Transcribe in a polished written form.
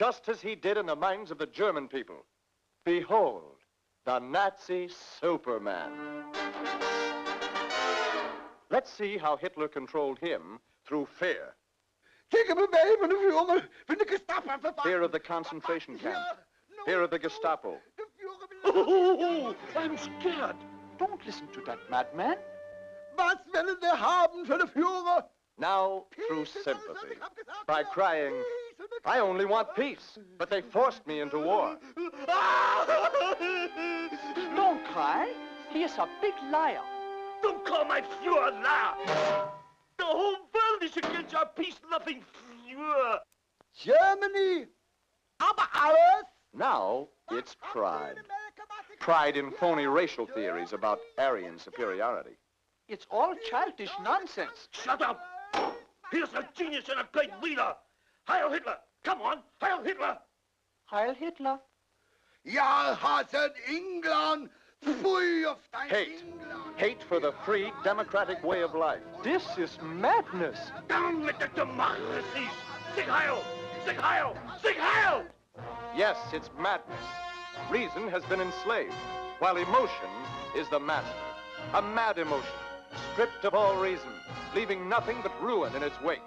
just as he did in the minds of the German people. Behold, the Nazi Superman. Let's see how Hitler controlled him through fear. Fear of the concentration camp. Fear of the Gestapo. Oh, I'm scared. Don't listen to that madman. Was wollen Sie haben für den Führer? Now, through sympathy, by crying, I only want peace, but they forced me into war. Don't cry. He is a big liar. Don't call my Führer a liar. The whole world is against our peace-loving Führer. Germany, aber alles. Now, it's pride. Pride in phony racial theories about Aryan superiority. It's all childish nonsense. Shut up! Here's a genius and a great leader. Heil Hitler! Come on, Heil Hitler! Heil Hitler. Ja, hassen England. Pfui auf dein Hate. England. Hate for the free, democratic way of life. This is madness. Down with the democracies! Sig Heil! Sig Heil! Sig Heil! Yes, it's madness. Reason has been enslaved, while emotion is the master. A mad emotion, stripped of all reason, leaving nothing but ruin in its wake.